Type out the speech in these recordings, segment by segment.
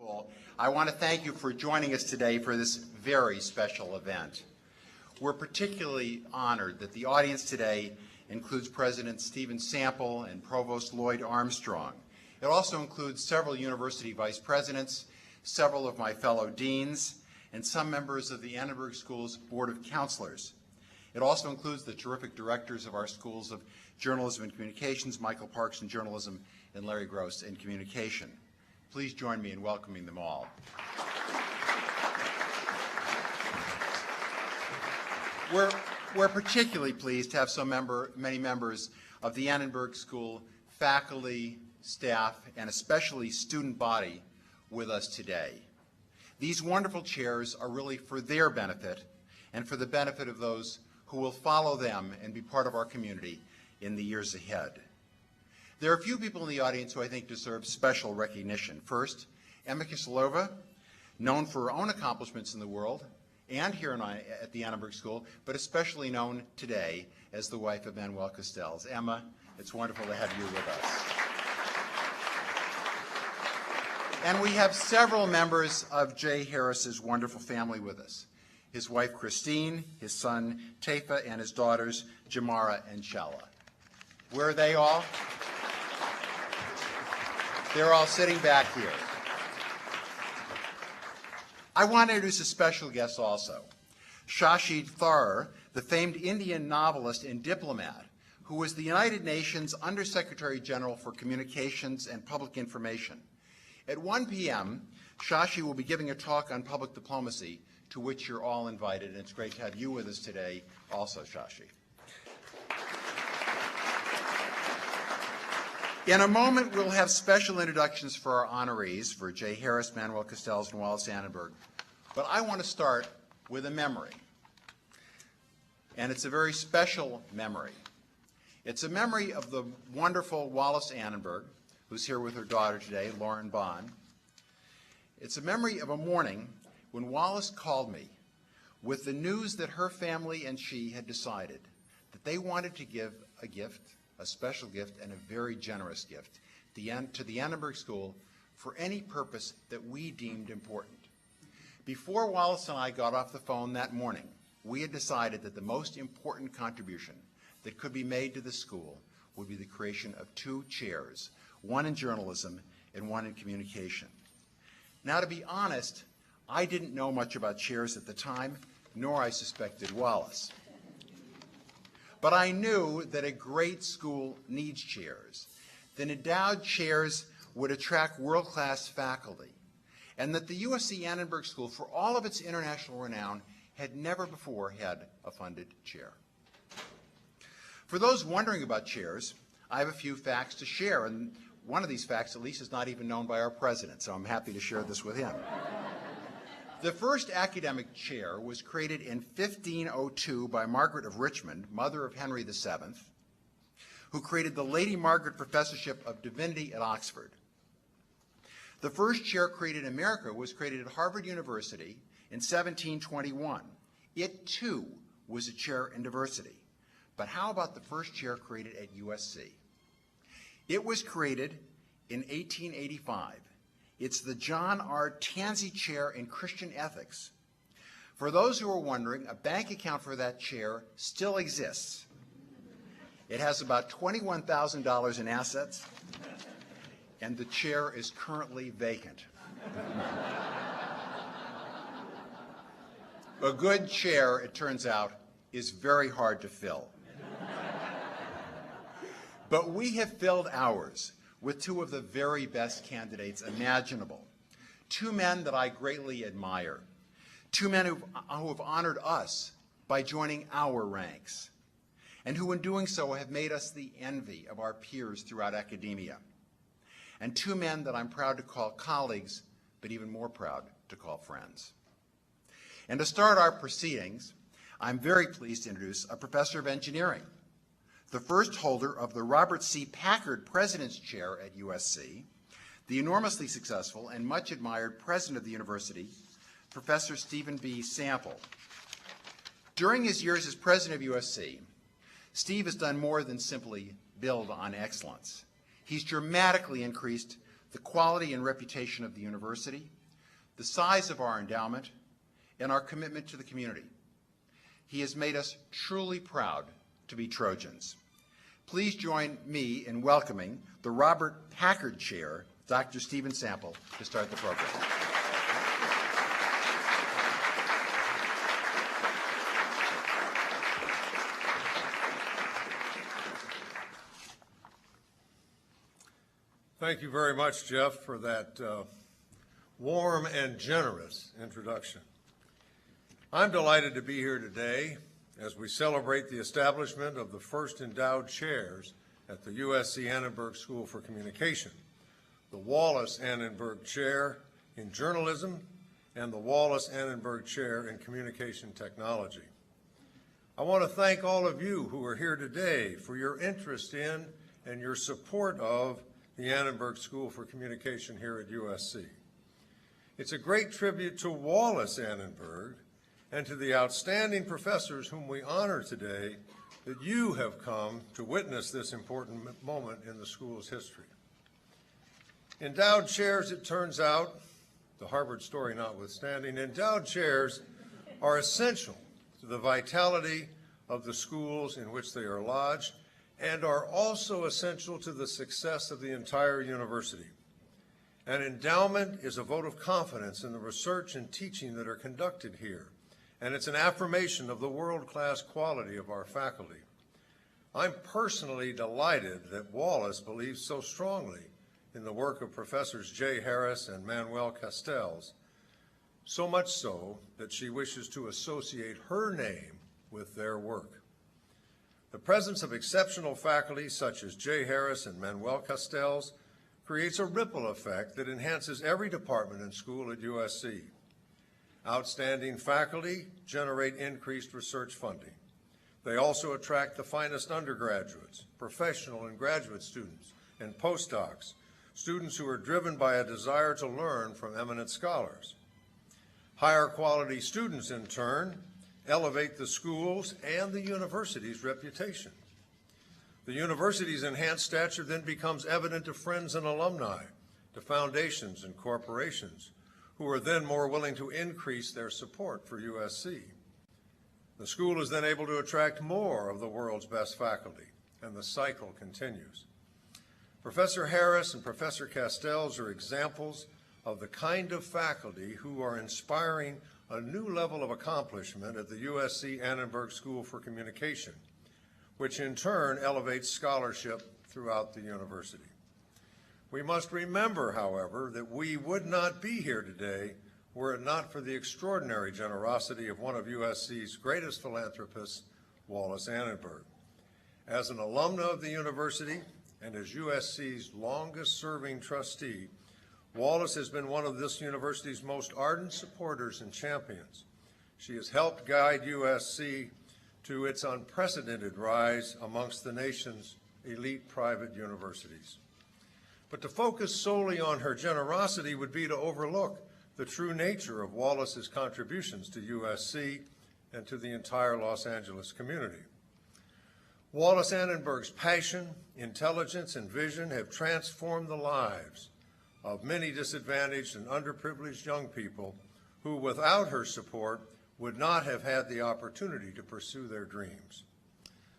School, I want to thank you for joining us today for this very special event. We're particularly honored that the audience today includes President Stephen Sample and Provost Lloyd Armstrong. It also includes several university vice presidents, several of my fellow deans, and some members of the Annenberg School's Board of Counselors. It also includes the terrific directors of our schools of Journalism and Communications, Michael Parks in Journalism and Larry Gross in Communication. Please join me in welcoming them all. We're particularly pleased to have many members of the Annenberg School faculty, staff, and especially student body with us today. These wonderful chairs are really for their benefit and for the benefit of those who will follow them and be part of our community in the years ahead. There are a few people in the audience who I think deserve special recognition. First, Emma Kiselova, known for her own accomplishments in the world and here at the Annenberg School, but especially known today as the wife of Manuel Castells. Emma, it's wonderful to have you with us. And we have several members of Jay Harris's wonderful family with us. His wife Christine, his son Tafa, and his daughters Jamara and Shala. Where are they all? They're all sitting back here. I want to introduce a special guest also, Shashi Thakur, the famed Indian novelist and diplomat, who was the United Nations Undersecretary General for Communications and Public Information. At 1 p.m., Shashi will be giving a talk on public diplomacy, to which you're all invited, and it's great to have you with us today also, Shashi. In a moment, we'll have special introductions for our honorees, for Jay Harris, Manuel Castells, and Wallis Annenberg. But I want to start with a memory. And it's a very special memory. It's a memory of the wonderful Wallis Annenberg, who's here with her daughter today, Lauren Bond. It's a memory of a morning when Wallis called me with the news that her family and she had decided that they wanted to give a gift, a special gift, and a very generous gift to the Annenberg School for any purpose that we deemed important. Before Wallis and I got off the phone that morning, we had decided that the most important contribution that could be made to the school would be the creation of 2 chairs, one in journalism and one in communication. Now, to be honest, I didn't know much about chairs at the time, nor I suspected Wallis. But I knew that a great school needs chairs, that endowed chairs would attract world-class faculty, and that the USC Annenberg School, for all of its international renown, had never before had a funded chair. For those wondering about chairs, I have a few facts to share, and one of these facts, at least, is not even known by our president, so I'm happy to share this with him. The first academic chair was created in 1502 by Margaret of Richmond, mother of Henry VII, who created the Lady Margaret Professorship of Divinity at Oxford. The first chair created in America was created at Harvard University in 1721. It, too, was a chair in diversity. But how about the first chair created at USC? It was created in 1885. It's the John R. Tansey Chair in Christian Ethics. For those who are wondering, a bank account for that chair still exists. It has about $21,000 in assets, and the chair is currently vacant. A good chair, it turns out, is very hard to fill. But we have filled ours with 2 of the very best candidates imaginable. 2 men that I greatly admire. 2 men who have honored us by joining our ranks, and who in doing so have made us the envy of our peers throughout academia. And 2 men that I'm proud to call colleagues, but even more proud to call friends. And to start our proceedings, I'm very pleased to introduce a professor of engineering, the first holder of the Robert C. Packard President's Chair at USC, the enormously successful and much admired president of the university, Professor Stephen B. Sample. During his years as president of USC, Steve has done more than simply build on excellence. He's dramatically increased the quality and reputation of the university, the size of our endowment, and our commitment to the community. He has made us truly proud to be Trojans. Please join me in welcoming the Robert Packard Chair, Dr. Stephen Sample, to start the program. Thank you very much, Jeff, for that warm and generous introduction. I'm delighted to be here today as we celebrate the establishment of the first endowed chairs at the USC Annenberg School for Communication, the Wallis Annenberg Chair in Journalism and the Wallis Annenberg Chair in Communication Technology. I want to thank all of you who are here today for your interest in and your support of the Annenberg School for Communication here at USC. It's a great tribute to Wallis Annenberg and to the outstanding professors whom we honor today that you have come to witness this important moment in the school's history. Endowed chairs, it turns out, the Harvard story notwithstanding, endowed chairs are essential to the vitality of the schools in which they are lodged and are also essential to the success of the entire university. An endowment is a vote of confidence in the research and teaching that are conducted here, and it's an affirmation of the world-class quality of our faculty. I'm personally delighted that Wallace believes so strongly in the work of Professors J. Harris and Manuel Castells, so much so that she wishes to associate her name with their work. The presence of exceptional faculty such as J. Harris and Manuel Castells creates a ripple effect that enhances every department and school at USC. Outstanding faculty generate increased research funding. They also attract the finest undergraduates, professional and graduate students, and postdocs, students who are driven by a desire to learn from eminent scholars. Higher quality students, in turn, elevate the school's and the university's reputation. The university's enhanced stature then becomes evident to friends and alumni, to foundations and corporations, who are then more willing to increase their support for USC. The school is then able to attract more of the world's best faculty, and the cycle continues. Professor Harris and Professor Castells are examples of the kind of faculty who are inspiring a new level of accomplishment at the USC Annenberg School for Communication, which in turn elevates scholarship throughout the university. We must remember, however, that we would not be here today were it not for the extraordinary generosity of one of USC's greatest philanthropists, Wallis Annenberg. As an alumna of the university and as USC's longest-serving trustee, Wallis has been one of this university's most ardent supporters and champions. She has helped guide USC to its unprecedented rise amongst the nation's elite private universities. But to focus solely on her generosity would be to overlook the true nature of Wallis's contributions to USC and to the entire Los Angeles community. Wallis Annenberg's passion, intelligence, and vision have transformed the lives of many disadvantaged and underprivileged young people who, without her support, would not have had the opportunity to pursue their dreams.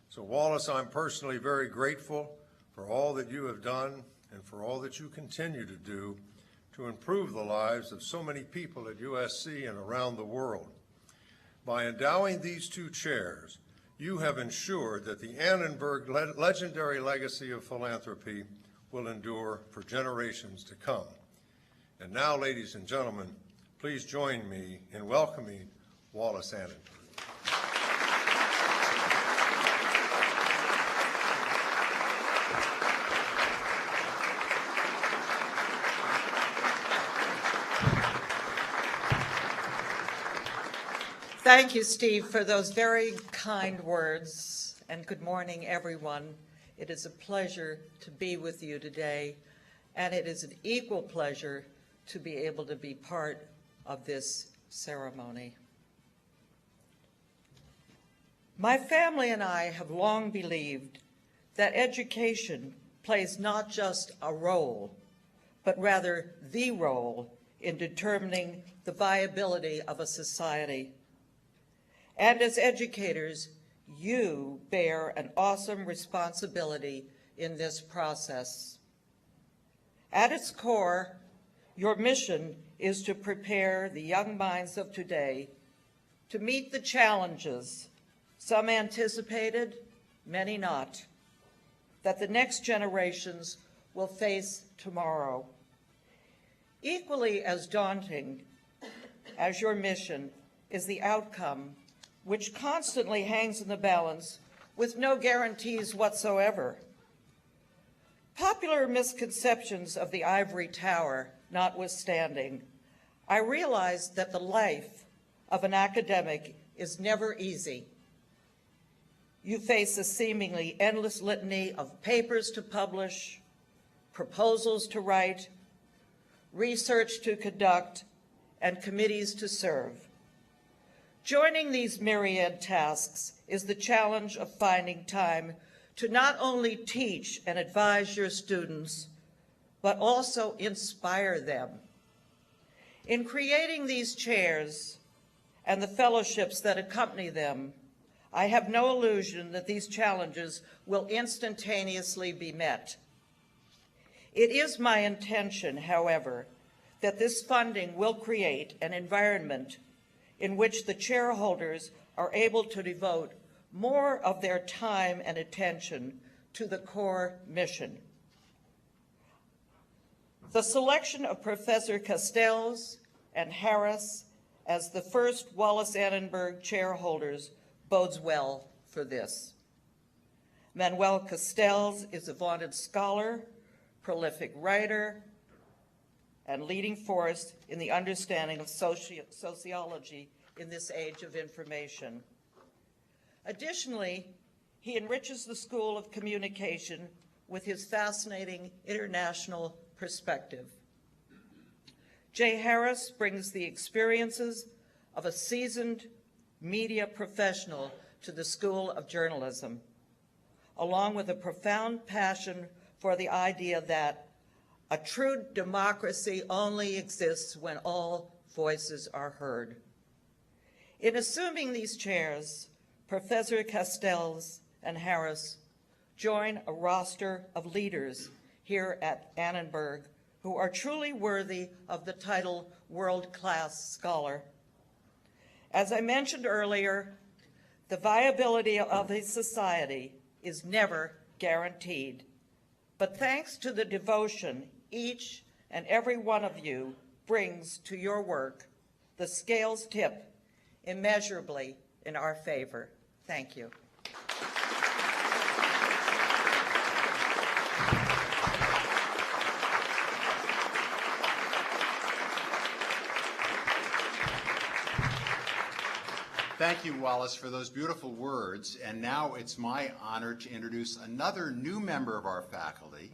So, Wallis, I'm personally very grateful for all that you have done and for all that you continue to do to improve the lives of so many people at USC and around the world. By endowing these two chairs, you have ensured that the Annenberg legendary legacy of philanthropy will endure for generations to come. And now, ladies and gentlemen, please join me in welcoming Wallis Annenberg. Thank you, Steve, for those very kind words, and good morning, everyone. It is a pleasure to be with you today, and it is an equal pleasure to be able to be part of this ceremony. My family and I have long believed that education plays not just a role, but rather the role in determining the viability of a society. And as educators, you bear an awesome responsibility in this process. At its core, your mission is to prepare the young minds of today to meet the challenges, some anticipated, many not, that the next generations will face tomorrow. Equally as daunting as your mission is the outcome, which constantly hangs in the balance with no guarantees whatsoever. Popular misconceptions of the ivory tower notwithstanding, I realize that the life of an academic is never easy. You face a seemingly endless litany of papers to publish, proposals to write, research to conduct, and committees to serve. Joining these myriad tasks is the challenge of finding time to not only teach and advise your students, but also inspire them. In creating these chairs and the fellowships that accompany them, I have no illusion that these challenges will instantaneously be met. It is my intention, however, that this funding will create an environment in which the chairholders are able to devote more of their time and attention to the core mission. The selection of Professor Castells and Harris as the first Wallis Annenberg chairholders bodes well for this. Manuel Castells is a vaunted scholar, prolific writer, and leading force in the understanding of sociology in this age of information. Additionally, he enriches the School of Communication with his fascinating international perspective. Jay Harris brings the experiences of a seasoned media professional to the School of Journalism, along with a profound passion for the idea that a true democracy only exists when all voices are heard. In assuming these chairs, Professor Castells and Harris join a roster of leaders here at Annenberg who are truly worthy of the title world-class scholar. As I mentioned earlier, the viability of a society is never guaranteed, but thanks to the devotion each and every one of you brings to your work, the scales tip immeasurably in our favor. Thank you. Thank you, Wallace, for those beautiful words. And now it's my honor to introduce another new member of our faculty,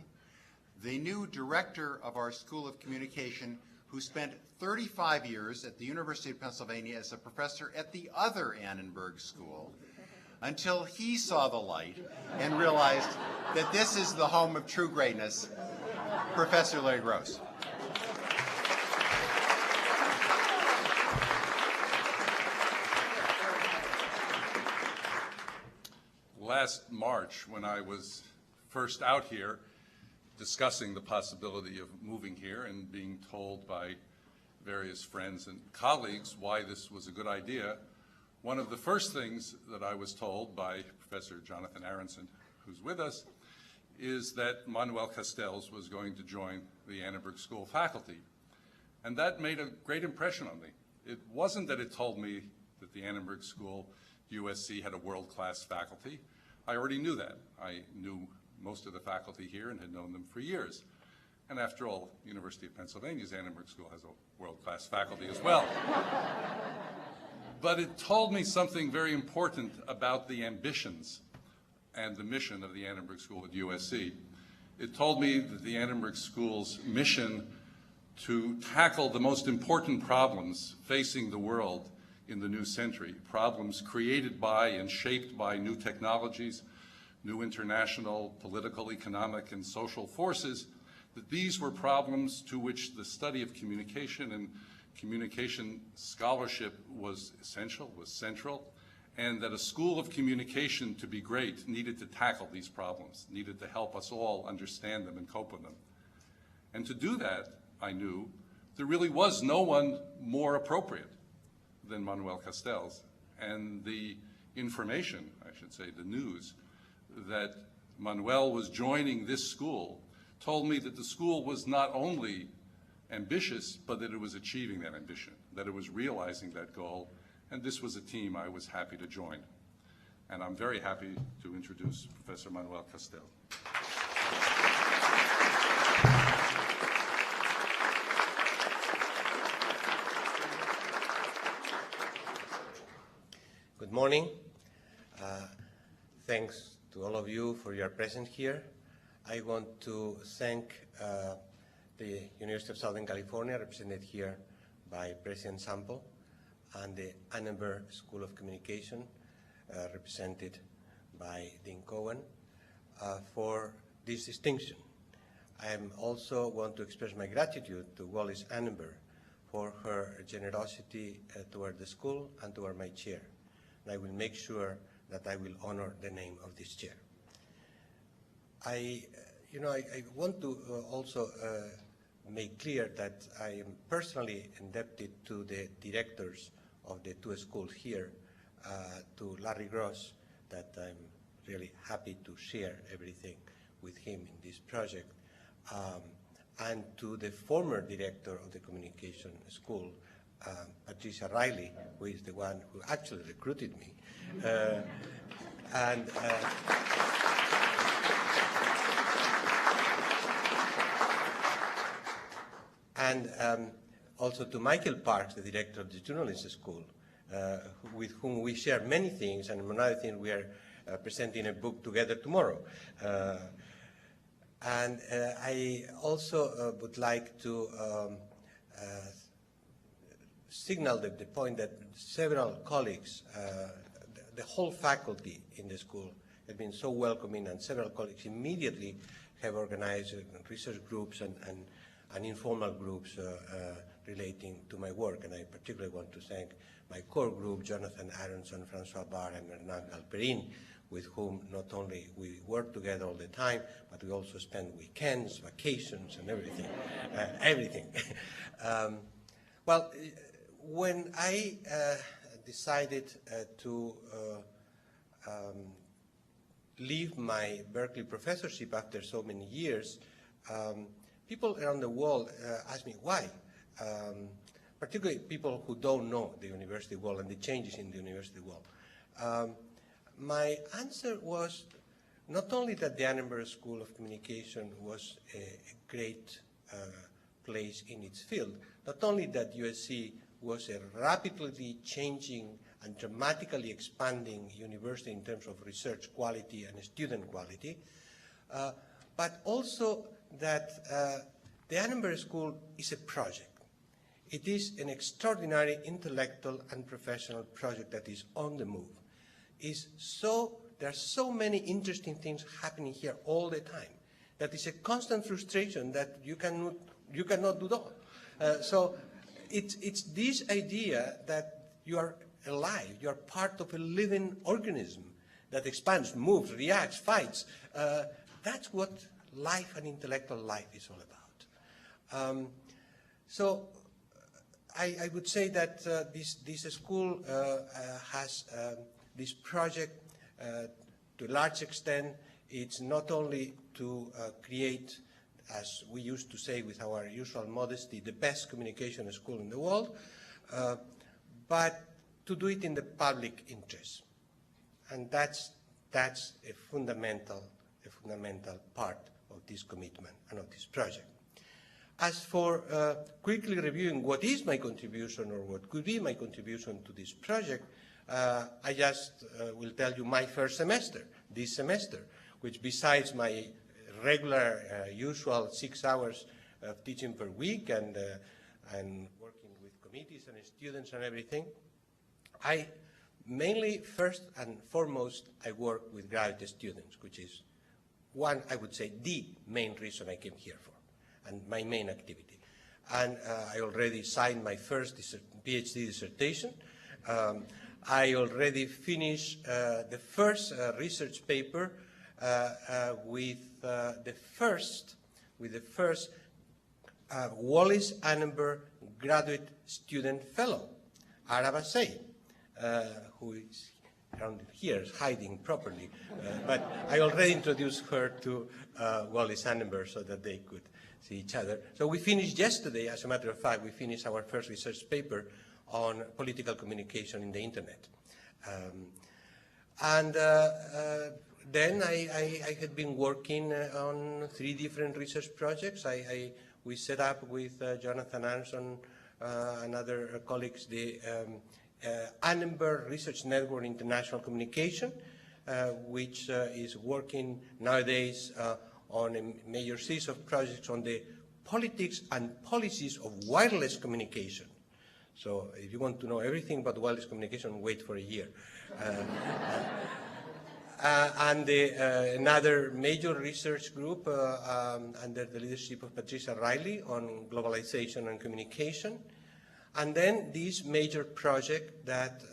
the new director of our School of Communication, who spent 35 years at the University of Pennsylvania as a professor at the other Annenberg School, until he saw the light and realized that this is the home of true greatness, Professor Larry Gross. Last March, when I was first out here discussing the possibility of moving here and being told by various friends and colleagues why this was a good idea, one of the first things that I was told by Professor Jonathan Aronson, who's with us, is that Manuel Castells was going to join the Annenberg School faculty. And that made a great impression on me. It wasn't that it told me that the Annenberg School, USC, had a world-class faculty. I already knew that. I knew most of the faculty here and had known them for years. And after all, University of Pennsylvania's Annenberg School has a world-class faculty as well. But it told me something very important about the ambitions and the mission of the Annenberg School at USC. It told me that the Annenberg School's mission to tackle the most important problems facing the world in the new century, problems created by and shaped by new technologies, new international, political, economic, and social forces, that these were problems to which the study of communication and communication scholarship was essential, was central, and that a school of communication, to be great, needed to tackle these problems, needed to help us all understand them and cope with them. And to do that, I knew, there really was no one more appropriate than Manuel Castells. And the information, I should say, the news, that Manuel was joining this school told me that the school was not only ambitious, but that it was achieving that ambition, that it was realizing that goal, and this was a team I was happy to join. And I'm very happy to introduce Professor Manuel Castells. Good morning. Thanks to all of you for your presence here. I want to thank the University of Southern California, represented here by President Sample, and the Annenberg School of Communication, represented by Dean Cowan, for this distinction. I also want to express my gratitude to Wallis Annenberg for her generosity toward the school and toward my chair. And I will make sure that I will honor the name of this chair. I want to also make clear that I am personally indebted to the directors of the two schools here, to Larry Gross, that I'm really happy to share everything with him in this project, and to the former director of the communication school, Patricia Riley, who is the one who actually recruited me. And also to Michael Parks, the director of the journalism school, with whom we share many things, and another thing, we are presenting a book together tomorrow. I also would like to signal the point that several colleagues, the whole faculty in the school have been so welcoming, and several colleagues immediately have organized research groups and informal groups relating to my work. And I particularly want to thank my core group, Jonathan Aronson, Francois Barr, and Hernan Galperin, with whom not only we work together all the time, but we also spend weekends, vacations, and everything. Everything. Well, when I decided to leave my Berkeley professorship after so many years, people around the world ask me why, particularly people who don't know the university world and the changes in the university world. My answer was not only that the Annenberg School of Communication was a great place in its field, not only that USC was a rapidly changing and dramatically expanding university in terms of research quality and student quality, but also that the Annenberg School is a project. It is an extraordinary intellectual and professional project that is on the move. There are so many interesting things happening here all the time that is a constant frustration that you cannot do that. So it's this idea that you are alive, you are part of a living organism that expands, moves, reacts, fights. That's what life and intellectual life is all about. So I would say that this school has this project to a large extent. It's not only to create, as we used to say with our usual modesty, the best communication school in the world, but to do it in the public interest. And that's a fundamental part of this commitment and of this project. As for quickly reviewing what is my contribution or what could be my contribution to this project, I just will tell you my first semester, this semester, which besides my regular usual 6 hours of teaching per week and working with committees and students and everything, I mainly, first and foremost, I work with graduate students, which is one, I would say, the main reason I came here for. and my main activity. And I already signed my first PhD dissertation. I already finished the first research paper with the first Wallis Annenberg Graduate Student Fellow, Araba Say, who is around here, is hiding properly. But I already introduced her to Wallis Annenberg so that they could see each other. So we finished yesterday, as a matter of fact, we finished our first research paper on political communication in the internet. Then I had been working on 3 different research projects. We set up with Jonathan Anderson and other colleagues the Annenberg Research Network International Communication, which is working nowadays on a major series of projects on the politics and policies of wireless communication. So if you want to know everything about wireless communication, wait for a year. And another major research group under the leadership of Patricia Riley on globalization and communication. And then this major project that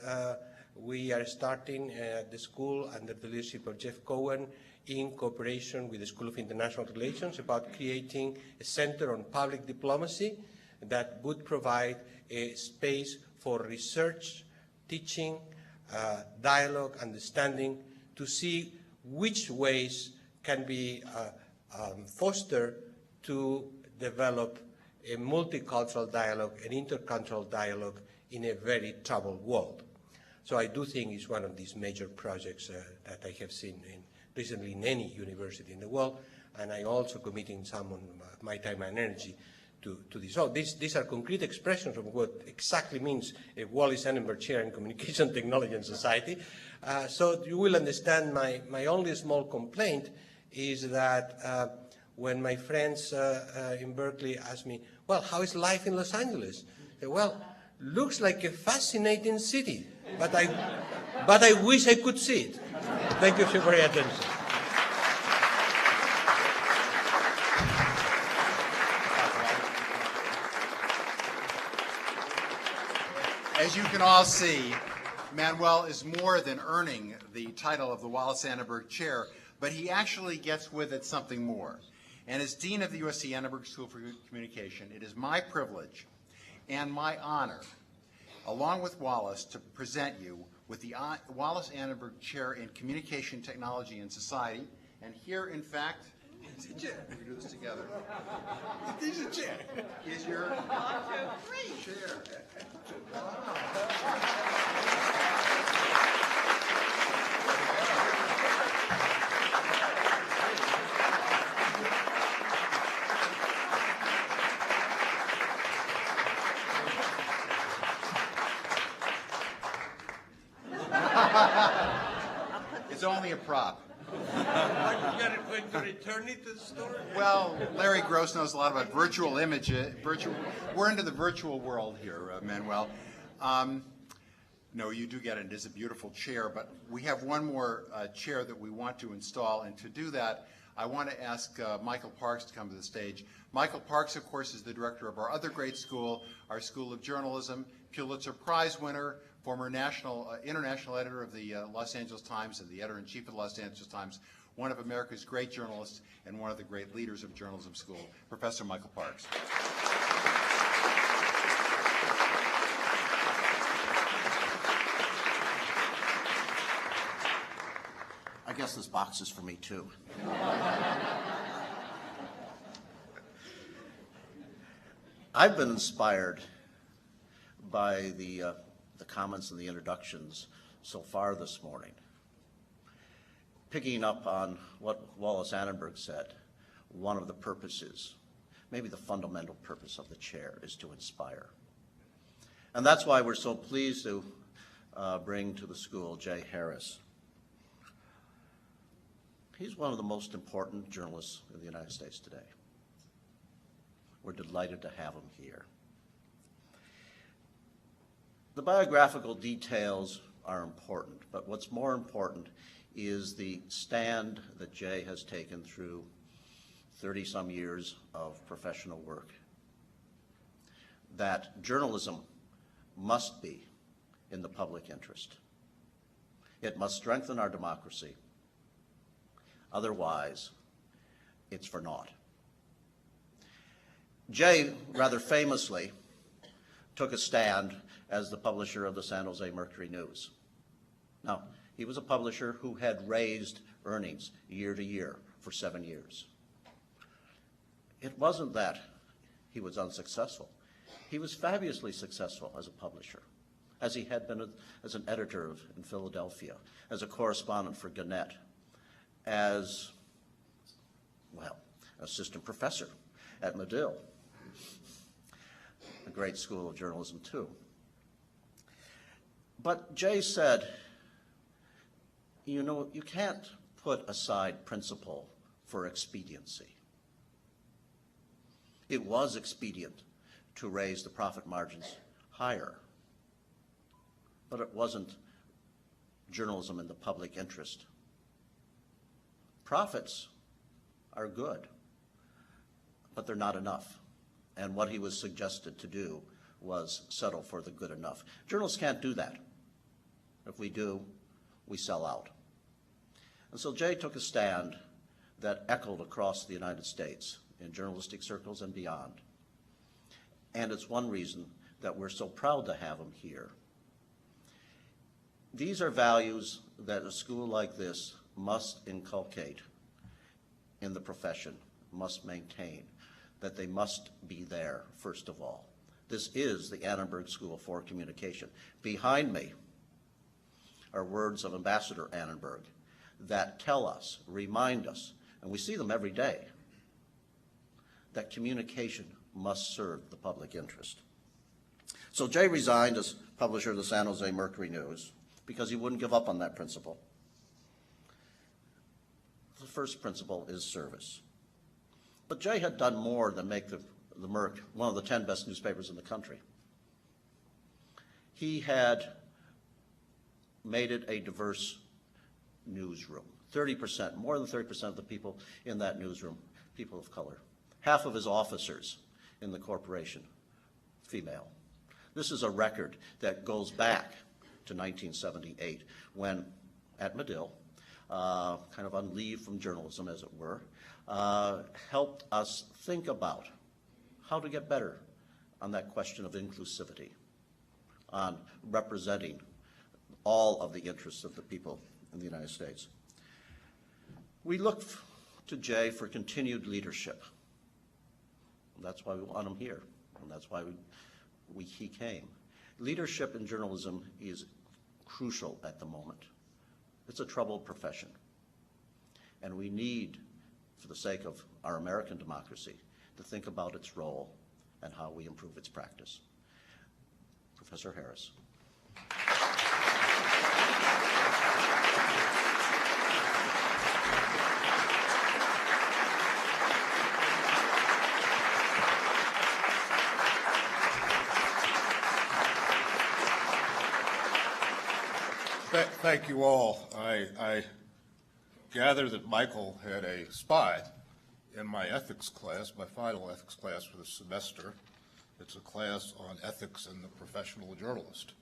we are starting at the school under the leadership of Geoffrey Cowan in cooperation with the School of International Relations about creating a center on public diplomacy that would provide a space for research, teaching, dialogue, understanding, to see which ways can be fostered to develop a multicultural dialogue, an intercultural dialogue in a very troubled world. So I do think it's one of these major projects that I have seen recently in any university in the world, and I'm also committing some of my time and energy to this. So these are concrete expressions of what exactly means a Wallis Annenberg Chair in Communication Technology and Society. So you will understand my only small complaint is that when my friends in Berkeley ask me, well, how is life in Los Angeles? I say, well, looks like a fascinating city, but I wish I could see it. Thank you for your attention. As you can all see, Manuel is more than earning the title of the Wallis Annenberg Chair, but he actually gets with it something more. And as Dean of the USC Annenberg School for Communication, it is my privilege and my honor, along with Wallace, to present you with the Wallis Annenberg Chair in Communication Technology and Society. And here, in fact, we do this together. Is your chair. It's only a prop. Going to return it to the store? Well, Larry Gross knows a lot about virtual images. We're into the virtual world here, Manuel. No, you do get it. It is a beautiful chair, but we have one more chair that we want to install, and to do that, I want to ask Michael Parks to come to the stage. Michael Parks, of course, is the director of our other great school, our School of Journalism, Pulitzer Prize winner, former international editor of the Los Angeles Times and the editor-in-chief of the Los Angeles Times, one of America's great journalists and one of the great leaders of journalism school, Professor Michael Parks. I guess this box is for me too. I've been inspired by the comments and the introductions so far this morning. Picking up on what Wallis Annenberg said, one of the purposes, maybe the fundamental purpose of the chair, is to inspire. And that's why we're so pleased to bring to the school Jay Harris. He's one of the most important journalists in the United States today. We're delighted to have him here. The biographical details are important, but what's more important is the stand that Jay has taken through 30-some years of professional work that journalism must be in the public interest. It must strengthen our democracy. Otherwise, it's for naught. Jay, rather famously, took a stand as the publisher of the San Jose Mercury News. Now, he was a publisher who had raised earnings year to year for 7 years. It wasn't that he was unsuccessful. He was fabulously successful as a publisher, as he had been as an editor in Philadelphia, as a correspondent for Gannett, as, well, assistant professor at Medill, a great school of journalism too. But Jay said, you know, you can't put aside principle for expediency. It was expedient to raise the profit margins higher, but it wasn't journalism in the public interest. Profits are good, but they're not enough. And what he was suggested to do was settle for the good enough. Journalists can't do that. If we do, we sell out. And so Jay took a stand that echoed across the United States in journalistic circles and beyond. And it's one reason that we're so proud to have him here. These are values that a school like this must inculcate in the profession, must maintain, that they must be there, first of all. This is the Annenberg School for Communication. Behind me are words of Ambassador Annenberg that tell us, remind us, and we see them every day, that communication must serve the public interest. So Jay resigned as publisher of the San Jose Mercury News because he wouldn't give up on that principle. The first principle is service. But Jay had done more than make the Merc one of the 10 best newspapers in the country. He had made it a diverse newsroom. 30%, more than 30% of the people in that newsroom, people of color. Half of his officers in the corporation, female. This is a record that goes back to 1978 when, at Medill, kind of on leave from journalism, as it were, helped us think about how to get better on that question of inclusivity, on representing all of the interests of the people in the United States. We look to Jay for continued leadership. That's why we want him here, and that's why he came. Leadership in journalism is crucial at the moment. It's a troubled profession, and we need, for the sake of our American democracy, to think about its role and how we improve its practice. Professor Harris. Thank you all. I gather that Michael had a spot in my ethics class, my final ethics class for the semester. It's a class on ethics and the professional journalist.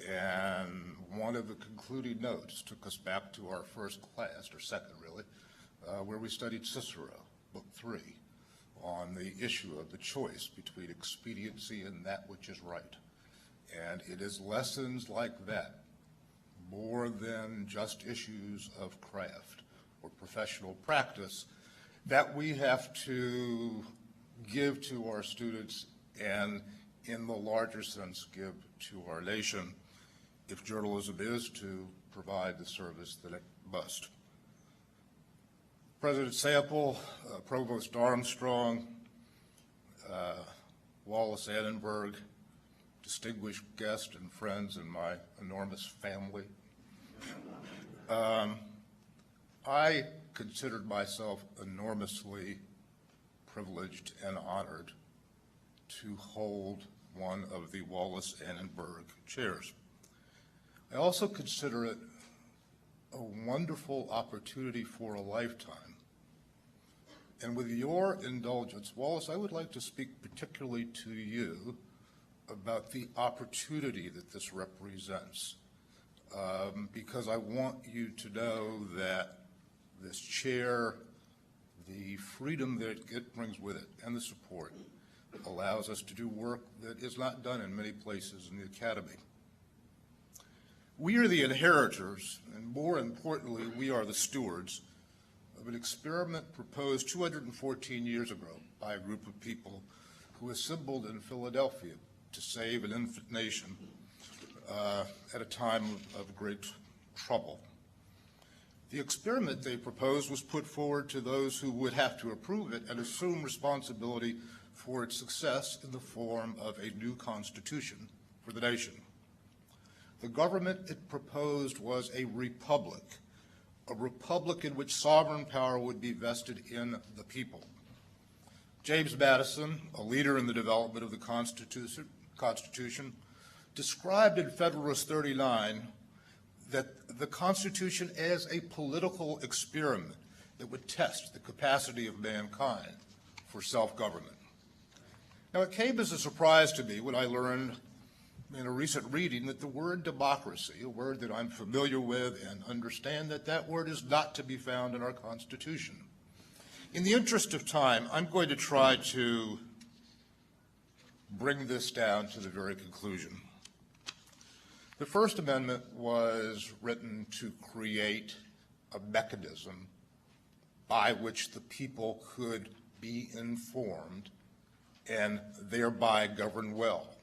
And one of the concluding notes took us back to our first class, or second really, where we studied Cicero, Book 3, on the issue of the choice between expediency and that which is right. And it is lessons like that, more than just issues of craft or professional practice, that we have to give to our students and, in the larger sense, give to our nation if journalism is to provide the service that it must. President Sample, Provost Armstrong, Wallis Annenberg, distinguished guests and friends in my enormous family. I considered myself enormously privileged and honored to hold one of the Wallis Annenberg Chairs. I also consider it a wonderful opportunity for a lifetime And with your indulgence, Wallace, I would like to speak particularly to you about the opportunity that this represents, because I want you to know that this chair, the freedom that it brings with it, and the support, allows us to do work that is not done in many places in the academy. We are the inheritors, and more importantly, we are the stewards of an experiment proposed 214 years ago by a group of people who assembled in Philadelphia to save an infant nation at a time of great trouble. The experiment they proposed was put forward to those who would have to approve it and assume responsibility for its success in the form of a new constitution for the nation. The government it proposed was a republic in which sovereign power would be vested in the people. James Madison, a leader in the development of the Constitution, described in Federalist 39 that the Constitution as a political experiment that would test the capacity of mankind for self-government. Now, it came as a surprise to me when I learned in a recent reading that the word democracy, a word that I'm familiar with and understand that that word is not to be found in our Constitution. In the interest of time, I'm going to try to bring this down to the very conclusion. The First Amendment was written to create a mechanism by which the people could be informed and thereby govern well.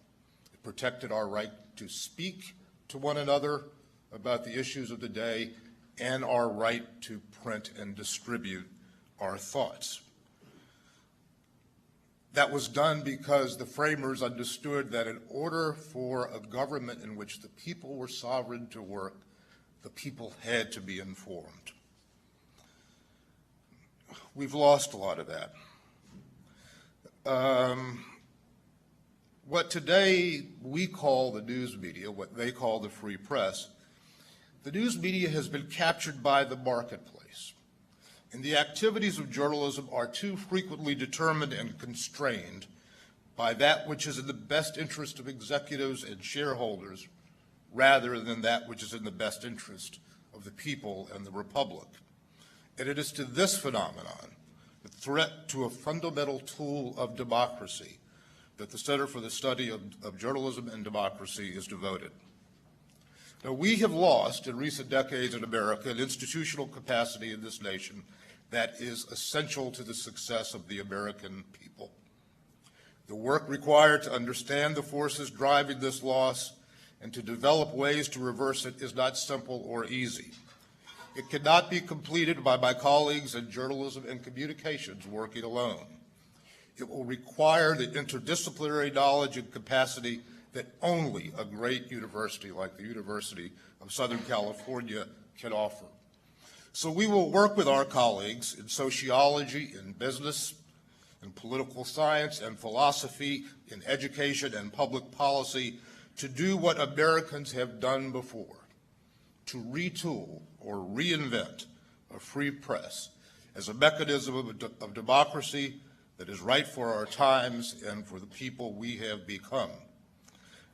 It protected our right to speak to one another about the issues of the day and our right to print and distribute our thoughts. That was done because the framers understood that in order for a government in which the people were sovereign to work, the people had to be informed. We've lost a lot of that. What today we call the news media, what they call the free press, the news media has been captured by the marketplace. And the activities of journalism are too frequently determined and constrained by that which is in the best interest of executives and shareholders rather than that which is in the best interest of the people and the republic. And it is to this phenomenon, the threat to a fundamental tool of democracy, that the Center for the Study of Journalism and Democracy is devoted. Now, we have lost in recent decades in America an institutional capacity in this nation that is essential to the success of the American people. The work required to understand the forces driving this loss and to develop ways to reverse it is not simple or easy. It cannot be completed by my colleagues in journalism and communications working alone. It will require the interdisciplinary knowledge and capacity that only a great university like the University of Southern California can offer. So we will work with our colleagues in sociology, in business, in political science and philosophy, in education and public policy to do what Americans have done before, to retool or reinvent a free press as a mechanism of democracy that is right for our times and for the people we have become.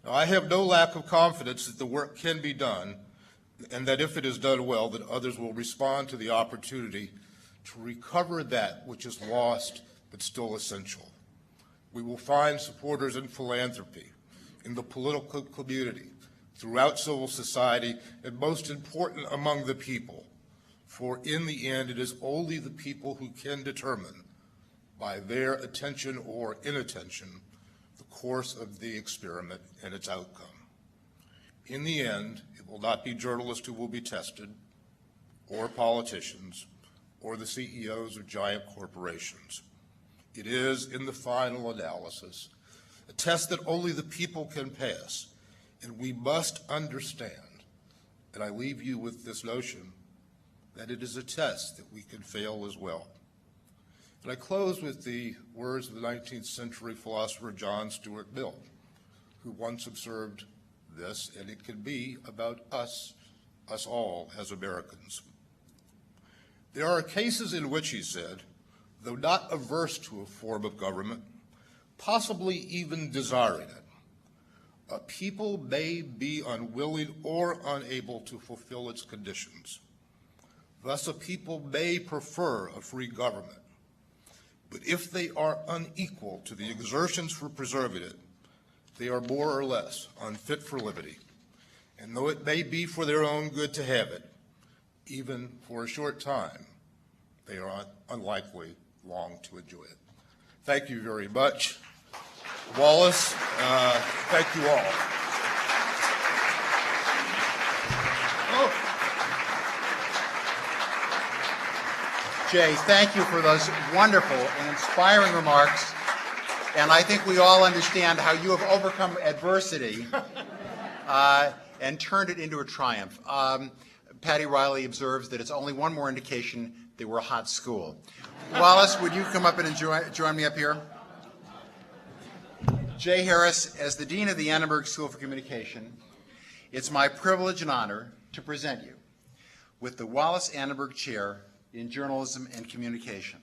Now, I have no lack of confidence that the work can be done and that if it is done well, that others will respond to the opportunity to recover that which is lost but still essential. We will find supporters in philanthropy, in the political community, throughout civil society, and most important, among the people. For in the end, it is only the people who can determine, by their attention or inattention, the course of the experiment and its outcome. In the end, it will not be journalists who will be tested, or politicians, or the CEOs of giant corporations. It is, in the final analysis, a test that only the people can pass, and we must understand, and I leave you with this notion, that it is a test that we can fail as well. And I close with the words of the 19th century philosopher John Stuart Mill, who once observed this, and it can be about us all as Americans. There are cases in which, he said, though not averse to a form of government, possibly even desiring it, a people may be unwilling or unable to fulfill its conditions. Thus, a people may prefer a free government. But if they are unequal to the exertions for preserving it, they are more or less unfit for liberty. And though it may be for their own good to have it, even for a short time, they are unlikely long to enjoy it. Thank you very much. Wallace, thank you all. Jay, thank you for those wonderful and inspiring remarks. And I think we all understand how you have overcome adversity and turned it into a triumph. Patty Riley observes that it's only one more indication that we're a hot school. Wallace, would you come up and join me up here? Jay Harris, as the Dean of the Annenberg School for Communication, it's my privilege and honor to present you with the Wallis Annenberg Chair in Journalism and Communication.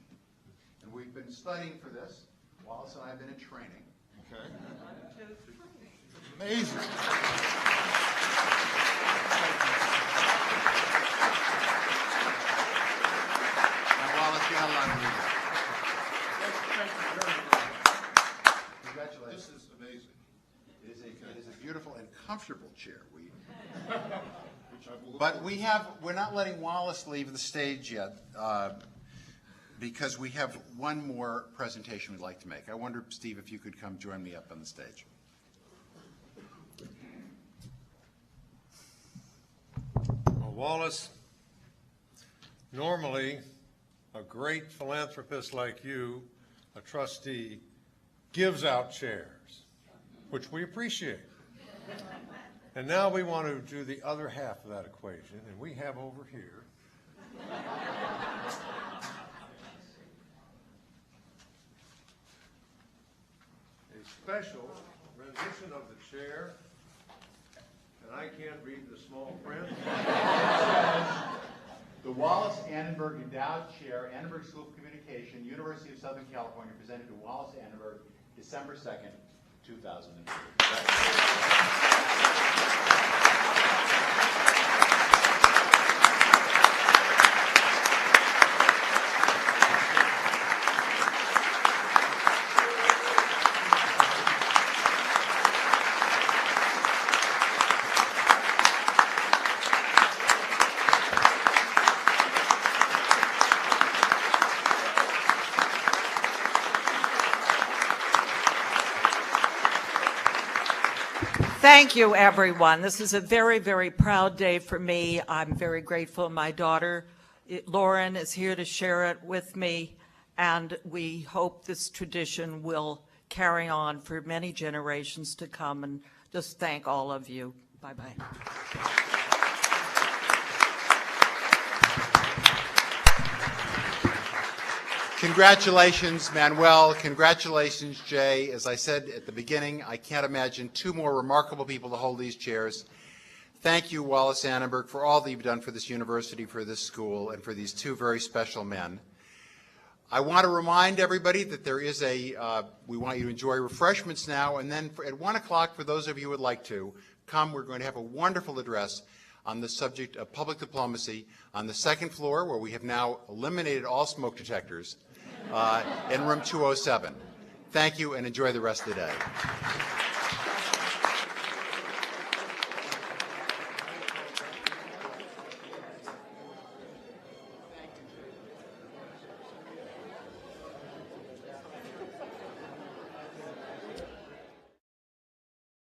And we've been studying for this. Wallace and I have been in training. Okay. Amazing. Now, Wallace, you have a lot to do. Congratulations. This is amazing. It is a beautiful and comfortable chair. Which I will look But we're not letting Wallace leave the stage yet because we have one more presentation we'd like to make. I wonder, Steve, if you could come join me up on the stage. Well, Wallace, normally a great philanthropist like you, a trustee, gives out chairs, which we appreciate. And now we want to do the other half of that equation, and we have over here a special rendition of the chair, and I can't read the small print. The Wallis Annenberg Endowed Chair, Annenberg School of Communication, University of Southern California, presented to Wallis Annenberg, December 2nd, 2002. Thank you, everyone. This is a very, very proud day for me. I'm very grateful. My daughter, Lauren, is here to share it with me, and we hope this tradition will carry on for many generations to come, and just thank all of you. Bye-bye. Congratulations, Manuel. Congratulations, Jay. As I said at the beginning, I can't imagine two more remarkable people to hold these chairs. Thank you, Wallis Annenberg, for all that you've done for this university, for this school, and for these two very special men. I want to remind everybody that there is we want you to enjoy refreshments now, and then at 1 o'clock, for those of you who would like to come, we're going to have a wonderful address on the subject of public diplomacy on the second floor, where we have now eliminated all smoke detectors, in room 207. Thank you, and enjoy the rest of the day.